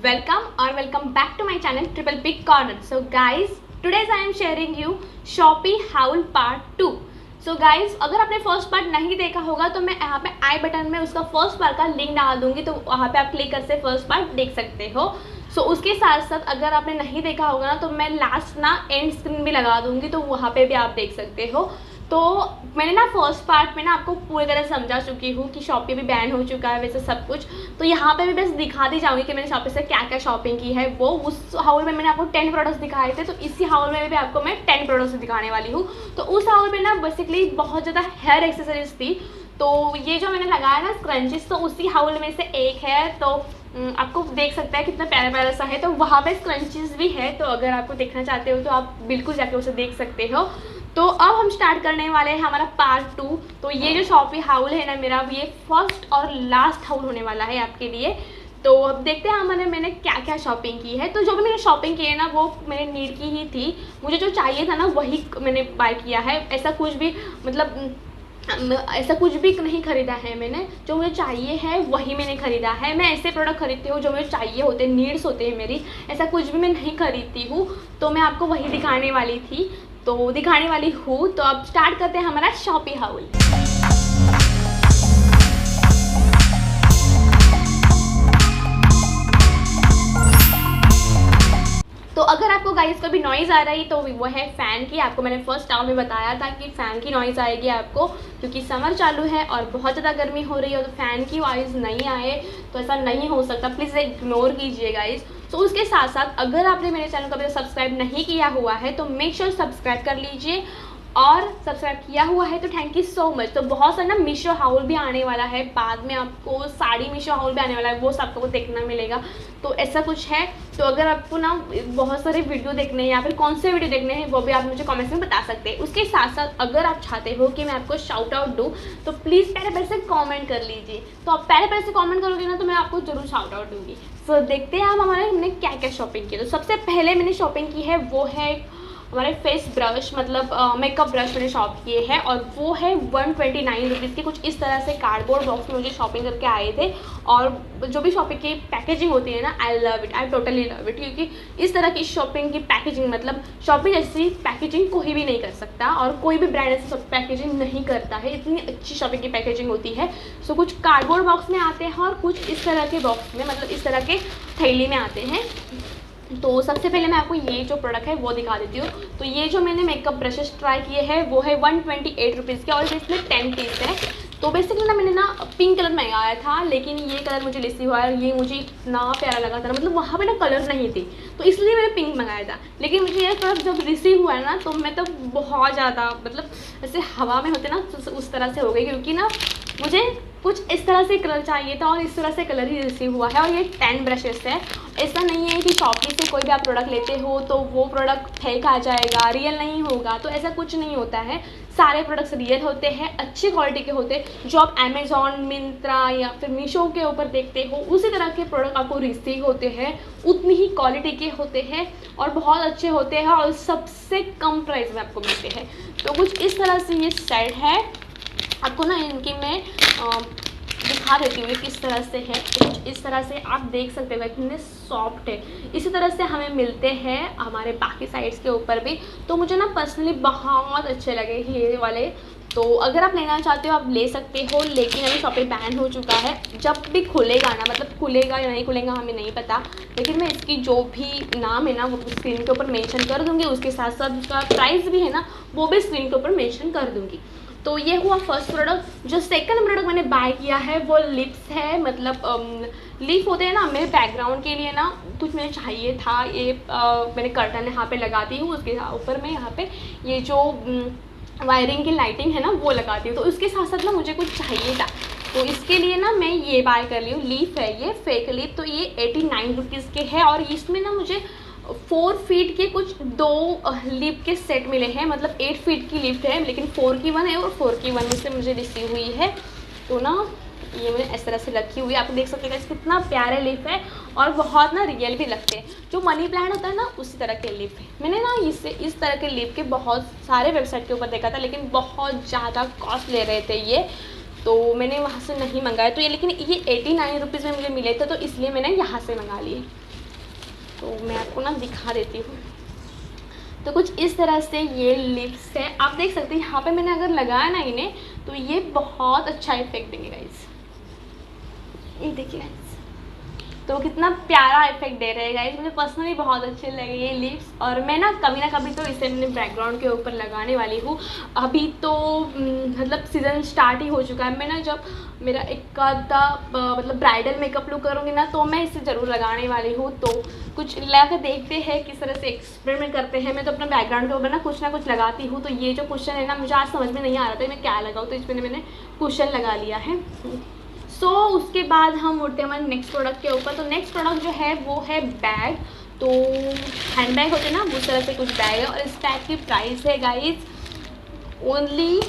welcome back to my channel Triple Pick Corner. So guys, today I am sharing you Shopee Haul Part 2. So guys, अगर आपने first part नहीं देखा होगा तो मैं यहाँ पे आई बटन में उसका फर्स्ट पार्ट का लिंक डाल दूंगी, तो वहाँ पे आप क्लिक करके फर्स्ट पार्ट देख सकते हो. सो उसके साथ साथ अगर आपने नहीं देखा होगा ना तो मैं लास्ट ना एंड स्क्रीन भी लगा दूंगी, तो वहाँ पे भी आप देख सकते हो. तो मैंने ना फर्स्ट पार्ट में ना आपको पूरी तरह समझा चुकी हूँ कि शॉपी भी बैन हो चुका है वैसे सब कुछ. तो यहाँ पे भी बस दिखा दी जाऊँगी कि मैंने शॉपी से क्या क्या शॉपिंग की है. वो उस हाउल में मैंने आपको 10 प्रोडक्ट्स दिखाए थे, तो इसी हाउल में भी आपको मैं 10 प्रोडक्ट्स दिखाने वाली हूँ. तो उस हाउल में ना बेसिकली बहुत ज़्यादा हेयर एक्सेसरीज थी. तो ये जो मैंने लगाया ना स्क्रंचिस, तो उसी हाउल में से एक है. तो आपको देख सकता है कितना प्यारा प्यारा सा है. तो वहाँ पे स्क्रंचिस भी है, तो अगर आपको देखना चाहते हो तो आप बिल्कुल जाके उसे देख सकते हो. तो अब हम स्टार्ट करने वाले हैं हमारा पार्ट 2. तो ये जो शॉपी हाउल है ना मेरा, ये फर्स्ट और लास्ट हाउल होने वाला है आपके लिए. तो अब देखते हैं मैंने क्या क्या शॉपिंग की है. तो जो भी मैंने शॉपिंग की है ना वो मेरे नीड की ही थी. मुझे जो चाहिए था ना वही मैंने बाय किया है. ऐसा कुछ भी ऐसा कुछ भी नहीं खरीदा है मैंने. जो मुझे चाहिए है वही मैंने खरीदा है. मैं ऐसे प्रोडक्ट खरीदती हूँ जो मुझे चाहिए होते हैं, नीड्स होते हैं मेरी. ऐसा कुछ भी मैं नहीं खरीदती हूँ. तो मैं आपको वही दिखाने वाली थी, तो दिखाने वाली हूँ. तो अब स्टार्ट करते हैं हमारा शॉपी हाउल. तो अगर आपको गाइस कभी नॉइज़ आ रही तो वो है फ़ैन की. आपको मैंने फर्स्ट टाइम में बताया था कि फ़ैन की नॉइज़ आएगी आपको, क्योंकि समर चालू है और बहुत ज़्यादा गर्मी हो रही है. तो फ़ैन की वॉइस नहीं आए तो ऐसा नहीं हो सकता, प्लीज़ इग्नोर कीजिए गाइस. तो उसके साथ साथ अगर आपने मेरे चैनल को अभी सब्सक्राइब नहीं किया हुआ है तो मेक श्योर सब्सक्राइब कर लीजिए, और सब्सक्राइब किया हुआ है तो थैंक यू सो मच. तो बहुत सारा ना मीशो हाउल भी आने वाला है बाद में, आपको साड़ी मीशो हाउल भी आने वाला है, वो सब आपको देखना मिलेगा. तो ऐसा कुछ है. तो अगर आपको ना बहुत सारे वीडियो देखने हैं या फिर कौन से वीडियो देखने हैं वो भी आप मुझे कमेंट्स में बता सकते हैं. उसके साथ साथ अगर आप चाहते हो कि मैं आपको शाउट आउट दूँ तो प्लीज़ पहले से कॉमेंट कर लीजिए. तो आप पहले से कॉमेंट करोगे ना तो मैं आपको ज़रूर शाउट आउट दूँगी. सो देखते हैं हमने क्या क्या शॉपिंग की. तो सबसे पहले मैंने शॉपिंग की है वो है हमारे फेस ब्रश, मतलब मेकअप ब्रश मैंने शॉप किए हैं, और वो है 129 रुपीज़ के. कुछ इस तरह से कार्डबोर्ड बॉक्स में मुझे शॉपिंग करके आए थे. और जो भी शॉपिंग की पैकेजिंग होती है ना, I love it, I totally love it. क्योंकि इस तरह की शॉपिंग की पैकेजिंग, मतलब शॉपिंग जैसी पैकेजिंग कोई भी नहीं कर सकता, और कोई भी ब्रांड ऐसी पैकेजिंग नहीं करता है. इतनी अच्छी शॉपिंग की पैकेजिंग होती है. सो कुछ कार्डबोर्ड बॉक्स में आते हैं और कुछ इस तरह के बॉक्स में, मतलब इस तरह के थैली में आते हैं. तो सबसे पहले मैं आपको ये जो प्रोडक्ट है वो दिखा देती हूँ. तो ये जो मैंने मेकअप ब्रशेस ट्राई किए हैं वो है 128 रुपीज़ के, और इसमें 10 पीस है. तो बेसिकली ना मैंने ना पिंक कलर मंगाया था, लेकिन ये कलर मुझे रिसीव हुआ है. ये मुझे इतना प्यारा लगा था, मतलब वहाँ पे ना कलर नहीं थी, तो इसलिए मैंने पिंक मंगाया था. लेकिन मुझे ये प्रोडक्ट जब रिसीव हुआ है ना तो मैं तो बहुत ज़्यादा, मतलब ऐसे हवा में होते ना उस तरह से हो गई, क्योंकि ना मुझे कुछ इस तरह से कलर चाहिए था और इस तरह से कलर ही रिसीव हुआ है. और ये 10 ब्रशेस है. ऐसा नहीं है कि शॉपी से कोई भी आप प्रोडक्ट लेते हो तो वो प्रोडक्ट फेक आ जाएगा, रियल नहीं होगा. तो ऐसा कुछ नहीं होता है. सारे प्रोडक्ट्स रियल होते हैं, अच्छी क्वालिटी के होते हैं. जो आप अमेज़ॉन, मिंत्रा या फिर मीशो के ऊपर देखते हो उसी तरह के प्रोडक्ट आपको रिसीव होते हैं, उतनी ही क्वालिटी के होते हैं और बहुत अच्छे होते हैं, और सबसे कम प्राइस में आपको मिलते हैं. तो कुछ इस तरह से ये सेट है. आपको ना इनकी मैं दिखा देती हूँ किस तरह से है. तो कुछ इस तरह से आप देख सकते हो कितने सॉफ्ट है. इसी तरह से हमें मिलते हैं हमारे बाकी साइड्स के ऊपर भी. तो मुझे ना पर्सनली बहुत अच्छे लगे ये वाले. तो अगर आप लेना चाहते हो आप ले सकते हो, लेकिन अभी शॉपिंग बैन हो चुका है. जब भी खुलेगा ना, मतलब खुलेगा या नहीं खुलेगा हमें नहीं पता, लेकिन मैं इसकी जो भी नाम है ना वो स्क्रीन के ऊपर मेंशन कर दूँगी. उसके साथ साथ उसका प्राइस भी है ना वो भी स्क्रीन के ऊपर मेंशन कर दूँगी. तो ये हुआ फर्स्ट प्रोडक्ट. जो सेकंड प्रोडक्ट मैंने बाय किया है वो लिप्स है. मतलब लिप होते हैं ना, मेरे बैकग्राउंड के लिए ना कुछ मुझे चाहिए था. ये मैंने कर्टन यहाँ पे लगाती हूँ, उसके ऊपर मैं यहाँ पे ये जो वायरिंग की लाइटिंग है ना वो लगाती हूँ. तो उसके साथ साथ ना मुझे कुछ चाहिए था, तो इसके लिए ना मैं ये बाय कर ली हूँ. लीफ है ये, फेक लीफ. तो ये 89 रुपीज़ के है, और इसमें ना मुझे 4 फीट के कुछ 2 लिप के सेट मिले हैं. मतलब 8 फीट की लिफ्ट है, लेकिन 4 की 1 है और 4 की 1 में से मुझे रिसीव हुई है. तो ना ये मैंने इस तरह से रखी हुई है. आप देख सकते हैं कितना प्यारे लिप है, और बहुत ना रियल भी लगते हैं. जो मनी प्लांट होता है ना उसी तरह के लिप है. मैंने ना इस तरह के लिप के बहुत सारे वेबसाइट के ऊपर देखा था, लेकिन बहुत ज़्यादा कॉस्ट ले रहे थे ये. तो मैंने वहाँ से नहीं मंगाया। तो ये लेकिन ये 89 रुपीज़ में मुझे मिले थे, तो इसलिए मैंने यहाँ से मंगा लिए। तो मैं आपको ना दिखा देती हूँ। तो कुछ इस तरह से ये लिप्स है, आप देख सकते हैं। यहाँ पे मैंने अगर लगाया ना इन्हें, तो ये बहुत अच्छा इफेक्ट देंगे गाइस। ये देखिए गाइस, तो कितना प्यारा इफेक्ट दे रहे हैं गाइस। मुझे पर्सनली बहुत अच्छे लगे ये लिप्स, और मैं ना कभी तो इसे अपने बैकग्राउंड के ऊपर लगाने वाली हूँ। अभी तो मतलब सीज़न स्टार्ट ही हो चुका है। मैं ना जब मेरा एक आधा मतलब ब्राइडल मेकअप लुक करूँगी ना, तो मैं इसे ज़रूर लगाने वाली हूँ। तो कुछ लगा कर देखते हैं, किस तरह से एक्सपेरिमेंट करते हैं। मैं तो अपना बैकग्राउंड के ऊपर ना कुछ लगाती हूँ। तो ये जो कुशन है ना, मुझे आज समझ में नहीं आ रहा था मैं क्या लगाऊँ, तो इसमें मैंने कुशन लगा लिया है। उसके बाद हम उठते हैं हमारे नेक्स्ट प्रोडक्ट के ऊपर। तो नेक्स्ट प्रोडक्ट जो है वो है बैग। तो हैंड बैग होते हैं ना, उस तरह से कुछ बैग है, और इस बैग की प्राइस है गाइज ओनली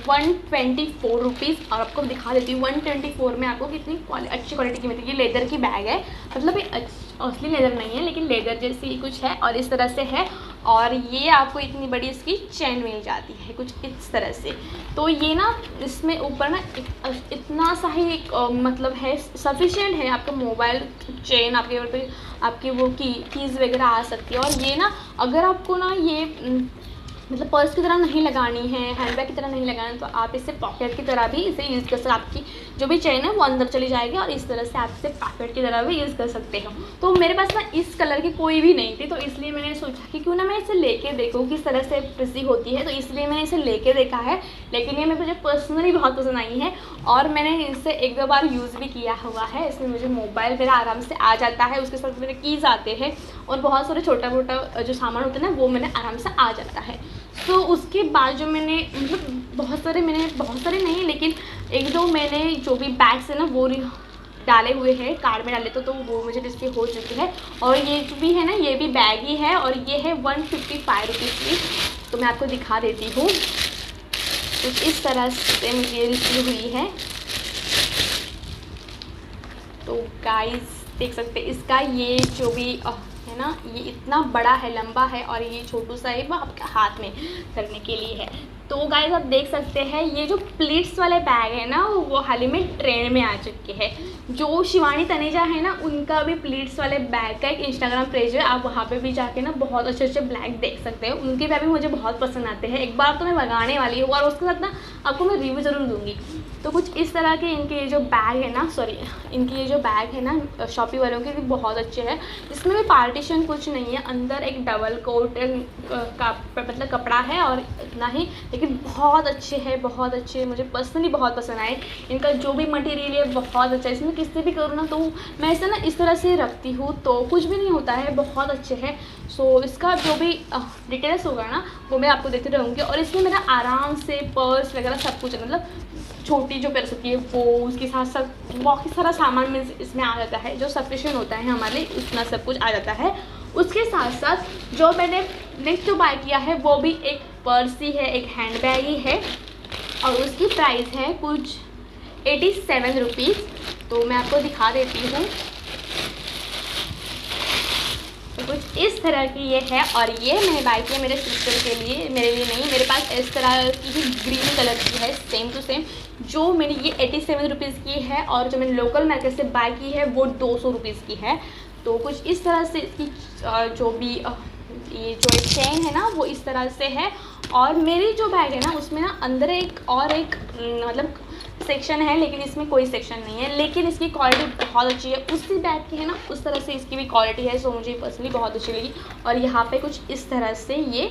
124 रुपीज़। और आपको दिखा देती हूँ 124 में आपको कितनी अच्छी क्वालिटी की मिलती है। ये लेदर की बैग है, मतलब ये असली लेदर नहीं है, लेकिन लेदर जैसी कुछ है, और इस तरह से है। और ये आपको इतनी बड़ी इसकी चेन मिल जाती है कुछ इस तरह से। तो ये ना इसमें ऊपर ना इतना सा ही एक मतलब है, सफिशिएंट है। आपका मोबाइल चेन आपकी वो कीज़ वगैरह आ सकती है। और ये ना अगर आपको ना ये मतलब पर्स की तरह नहीं लगानी है, हैंडबैग की तरह नहीं लगाना, तो आप इसे पॉकेट की तरह भी इसे यूज़ कर सकते। आपकी जो भी चेन है वो अंदर चली जाएगी, और इस तरह से आप इसे पॉकेट की तरह भी यूज़ कर सकते हो। तो मेरे पास ना इस कलर की कोई भी नहीं थी, तो इसलिए मैंने सोचा कि क्यों ना मैं इसे लेके देखूँ किस तरह से प्रिसी होती है। तो इसलिए मैंने इसे लेके देखा है, लेकिन ये मुझे पर्सनली बहुत पसंद आई है, और मैंने इसे 1-2 बार यूज़ भी किया हुआ है। इसमें मुझे मोबाइल मेरा आराम से आ जाता है, उसके साथ मेरे कीज़ आते हैं, और बहुत सारे छोटा मोटा जो सामान होता है ना, वो मैंने आराम से आ जाता है। तो उसके बाद जो मैंने मतलब बहुत सारे नहीं, लेकिन 1-2 मैंने जो भी बैग्स है ना वो डाले हुए हैं, कार्ड में डाले तो वो मुझे डिस्प्ले हो चुकी है। और ये जो भी है ना, ये भी बैग ही है, और ये है 155 रुपीज़ की। तो मैं आपको दिखा देती हूँ। तो इस तरह से मुझे रिसीव हुई है। तो गाइस देख सकते हैं, इसका ये जो भी है ना, ये इतना बड़ा है, लंबा है, और ये छोटू सा है, वो आपके हाथ में करने के लिए है। तो गाइस आप देख सकते हैं, ये जो प्लीट्स वाले बैग है ना, वो हाल ही में ट्रेंड में आ चुके हैं। जो शिवानी तनेजा है ना, उनका भी प्लीट्स वाले बैग का एक इंस्टाग्राम पेज है, आप वहाँ पे भी जाके ना बहुत अच्छे अच्छे बैग देख सकते हो। उनके बैग भी मुझे बहुत पसंद आते हैं। एक बार तो मैं लगाने वाली हूँ, और उसके साथ ना आपको मैं रिव्यू ज़रूर दूँगी। तो कुछ इस तरह के इनके ये जो बैग है ना, इनके ये जो बैग है ना शॉपी वालों के, भी बहुत अच्छे हैं। इसमें भी पार्टीशन कुछ नहीं है, अंदर एक डबल कोट का मतलब कपड़ा है, और इतना ही, लेकिन बहुत अच्छे हैं, बहुत अच्छे। मुझे पर्सनली बहुत पसंद आए। इनका जो भी मटेरियल है बहुत अच्छा है। इसमें किस से भी करूँ ना, तो मैं इसे ना इस तरह से रखती हूँ, तो कुछ भी नहीं होता है, बहुत अच्छे हैं। सो इसका जो भी डिटेल्स होगा ना, वो मैं आपको देती रहूँगी। और इसमें मेरा आराम से पर्स वगैरह सब कुछ है, मतलब छोटी जो पर्स होती है वो, उसके साथ साथ बहुत सारा सामान में इसमें आ जाता है, जो सफिशिएंट होता है हमारे लिए, इतना सब कुछ आ जाता है। उसके साथ साथ जो मैंने नेक्स्ट जो बाय किया है, वो भी एक पर्स ही है, एक हैंड बैग ही है, और उसकी प्राइस है कुछ 87 रुपीज़। तो मैं आपको दिखा देती हूँ। तो कुछ इस तरह की ये है, और ये मैंने बाय किया मेरे सिस्टर के लिए, मेरे लिए नहीं। मेरे पास इस तरह की ही ग्रीन कलर की है, सेम टू सेम। जो मैंने ये 87 रुपीज़ की है, और जो मैंने लोकल मार्केट से बाय की है वो 200 रुपीज़ की है। तो कुछ इस तरह से इसकी जो भी ये जो एक चेन है ना, वो इस तरह से है। और मेरी जो बैग है ना, उसमें ना अंदर एक मतलब सेक्शन है, लेकिन इसमें कोई सेक्शन नहीं है, लेकिन इसकी क्वालिटी बहुत अच्छी है। उसी बैग की है ना, उस तरह से इसकी भी क्वालिटी है। सो मुझे पर्सनली बहुत अच्छी लगी। और यहाँ पे कुछ इस तरह से ये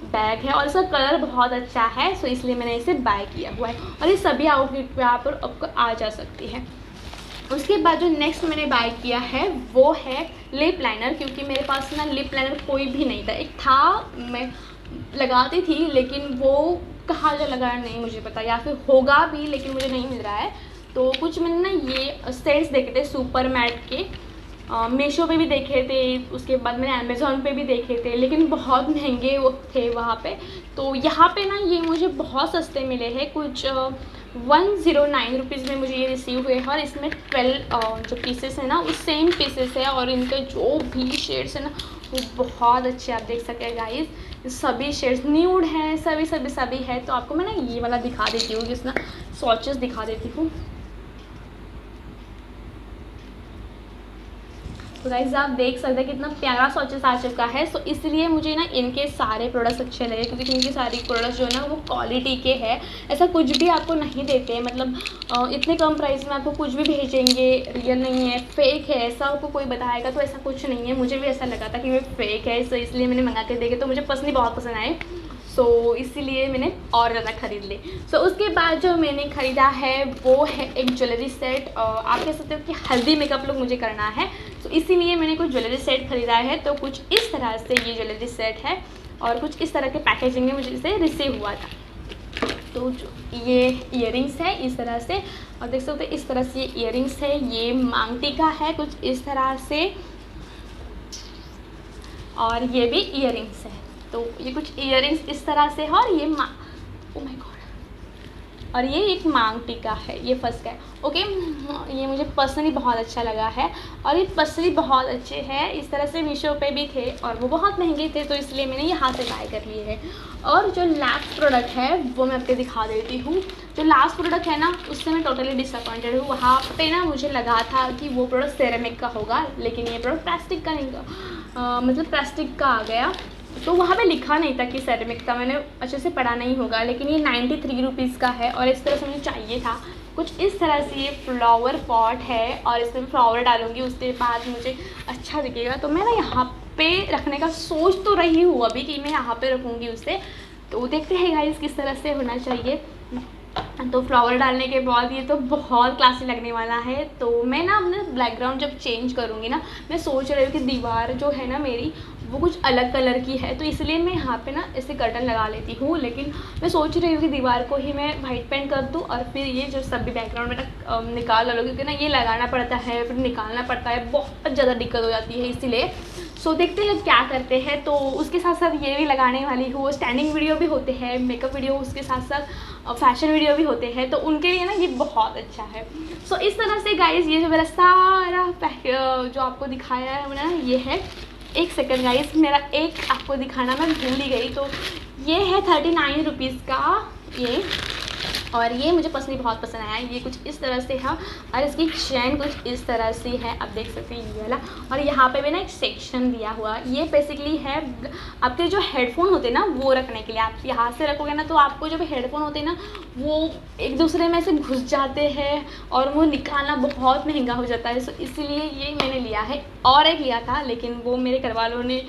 बैग है, और इसका कलर बहुत अच्छा है, सो इसलिए मैंने इसे बाय किया हुआ है। और ये सभी आउटफिट पे यहाँ पर आपको आ जा सकती है। उसके बाद जो नेक्स्ट मैंने बाय किया है वो है लिप लाइनर, क्योंकि मेरे पास ना लिप लाइनर कोई भी नहीं था। एक था, मैं लगाती थी, लेकिन वो कहाँ जा लगा नहीं मुझे पता, या फिर होगा भी लेकिन मुझे नहीं मिल रहा है। तो कुछ मैंने ना ये सेट्स देखे थे सुपर मैट के, मीशो पे भी देखे थे, उसके बाद मैंने अमेज़ॉन पे भी देखे थे, लेकिन बहुत महंगे वो थे वहाँ पे। तो यहाँ पे ना ये मुझे बहुत सस्ते मिले हैं, कुछ 109 रुपीज़ में मुझे ये रिसीव हुए हैं। और इसमें 12 जो पीसेस है ना, वो सेम पीसेस है, और इनके जो भी शेड्स है ना, वो बहुत अच्छे, आप देख सकते हैं गाइस। सभी शेड्स न्यूड हैं, सभी है। तो आपको मैं ना ये वाला दिखा देती हूँ, जिसमें स्वॉचेस दिखा देती हूँ। तो गाइस आप देख सकते हैं कितना प्यारा स्वॉचेस आ चुका है। सो इसलिए मुझे ना इनके सारे प्रोडक्ट्स अच्छे लगे, क्योंकि इनके सारे प्रोडक्ट्स जो है ना वो क्वालिटी के हैं। ऐसा कुछ भी आपको नहीं देते हैं, मतलब इतने कम प्राइस में आपको कुछ भी भेजेंगे रियल नहीं है, फेक है, ऐसा आपको कोई बताएगा तो ऐसा कुछ नहीं है। मुझे भी ऐसा लगा था कि वे फेक है, सो इसलिए मैंने मंगा के देखे, तो मुझे पर्सनली बहुत पसंद आए। सो इसीलिए मैंने और ज़्यादा ख़रीद ली। सो उसके बाद जो मैंने ख़रीदा है वो है एक ज्वेलरी सेट। आप कह सकते हो कि हल्दी मेकअप लुक मुझे करना है, तो इसीलिए मैंने कुछ ज्वेलरी सेट ख़रीदा है। तो कुछ इस तरह से ये ज्वेलरी सेट है और कुछ इस तरह के पैकेजिंग में मुझे इसे रिसीव हुआ था। तो जो ये इयररिंग्स है इस तरह से, और देख सकते हो इस तरह से ये इयररिंग्स है। ये मांग टीका है कुछ इस तरह से, और ये भी इयररिंग्स है। तो ये कुछ इयररिंग्स इस तरह से है, और ये ओ माय गॉड, और ये एक मांग टीका है, ये फर्स्ट का है। ओके, ये मुझे पर्सनली बहुत अच्छा लगा है, और ये पर्सनली बहुत अच्छे हैं। इस तरह से मीशो पे भी थे और वो बहुत महंगे थे, तो इसलिए मैंने यहाँ से बाय कर लिए हैं। और जो लास्ट प्रोडक्ट है वो मैं आपको दिखा देती हूँ। जो लास्ट प्रोडक्ट है ना उससे मैं टोटली डिसअपॉइंटेड हूँ। वहाँ पे ना मुझे लगा था कि वो प्रोडक्ट सेरेमिक का होगा, लेकिन ये प्रोडक्ट प्लास्टिक का नहीं, मतलब प्लास्टिक का आ गया। तो वहाँ पे लिखा नहीं था कि सेरेमिक का, मैंने अच्छे से पढ़ा नहीं होगा, लेकिन ये 93 रुपीज़ का है। और इस तरह से मुझे चाहिए था कुछ इस तरह से। ये फ्लावर पॉट है और इसमें फ्लावर डालूंगी, उसके बाद मुझे अच्छा दिखेगा। तो मैं ना यहाँ पे रखने का सोच तो रही हूँ अभी कि मैं यहाँ पे रखूँगी उसे। तो देखते हैं गाइस किस तरह से होना चाहिए। तो फ्लावर डालने के बाद ये तो बहुत क्लासी लगने वाला है। तो मैं ना अपने बैकग्राउंड जब चेंज करूँगी ना, मैं सोच रही हूँ कि दीवार जो है ना मेरी वो कुछ अलग कलर की है, तो इसलिए मैं यहाँ पे ना ऐसे कर्टन लगा लेती हूँ। लेकिन मैं सोच रही हूँ कि दीवार को ही मैं वाइट पेंट कर दूँ और फिर ये जो सब भी बैकग्राउंड में निकाल लो, क्योंकि ना ये लगाना पड़ता है फिर निकालना पड़ता है, बहुत ज़्यादा दिक्कत हो जाती है इसीलिए। सो देखते हैं क्या करते हैं। तो उसके साथ साथ ये भी लगाने वाली हूँ। स्टैंडिंग वीडियो भी होते हैं, मेकअप वीडियो, उसके साथ साथ फैशन वीडियो भी होते हैं, तो उनके लिए ना ये बहुत अच्छा है। सो इस तरह से गाइस ये जो मेरा सारा जो आपको दिखाया है मैंने ना, ये है। एक सेकंड गाइस, मेरा एक आपको दिखाना मैं भूल ही गई। तो ये है 39 रुपीज़ का ये, और ये मुझे पर्सनली बहुत पसंद आया। ये कुछ इस तरह से है और इसकी चैन कुछ इस तरह से है, आप देख सकते हैं ये वाला। और यहाँ पे भी ना एक सेक्शन दिया हुआ, ये बेसिकली है आपके जो हेडफोन होते हैं ना वो रखने के लिए। आप यहाँ से रखोगे ना तो आपको जो भी हेडफोन होते हैं ना वो एक दूसरे में से घुस जाते हैं और वो निकालना बहुत महंगा हो जाता है। सो इसलिए ये मैंने लिया है। और एक लिया था लेकिन वो मेरे घर वालों ने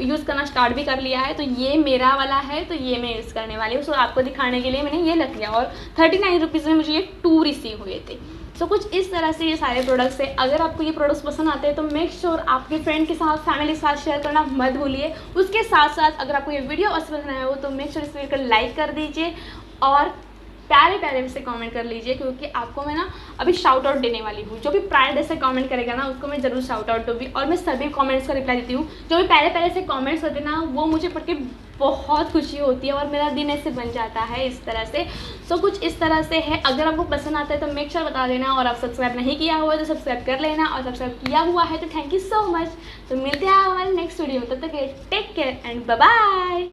यूज़ करना स्टार्ट भी कर लिया है, तो ये मेरा वाला है, तो ये मैं यूज़ करने वाली हूँ। सो आपको दिखाने के लिए मैंने ये रख लिया, और 39 रुपीज़ में मुझे ये 2 रिसीव हुए थे। सो कुछ इस तरह से ये सारे प्रोडक्ट्स है। अगर आपको ये प्रोडक्ट्स पसंद आते हैं तो मेक श्योर आपके फ्रेंड के साथ, फैमिली के साथ शेयर करना मत भूलिए। उसके साथ साथ अगर आपको ये वीडियो पसंद आया हो तो मेक श्योर इस वीडियो को लाइक कर दीजिए और प्यारे प्यारे से कमेंट कर लीजिए, क्योंकि आपको मैं ना अभी शाउट आउट देने वाली हूँ। जो भी प्रायर से कमेंट करेगा ना उसको मैं ज़रूर शाउट आउट दूँगी, और मैं सभी कमेंट्स का रिप्लाई देती हूँ। जो भी प्यारे प्यारे से कमेंट्स होते हैं ना वो मुझे पढ़ के बहुत खुशी होती है और मेरा दिन ऐसे बन जाता है इस तरह से। सो कुछ इस तरह से है। अगर आपको पसंद आता है तो मेक श्योर बता देना, और आप सब्सक्राइब नहीं किया हुआ है तो सब्सक्राइब कर लेना, और सब्सक्राइब किया हुआ है तो थैंक यू सो मच। तो मिलते हैं हमारे नेक्स्ट वीडियो में, तब तक take care and bye bye.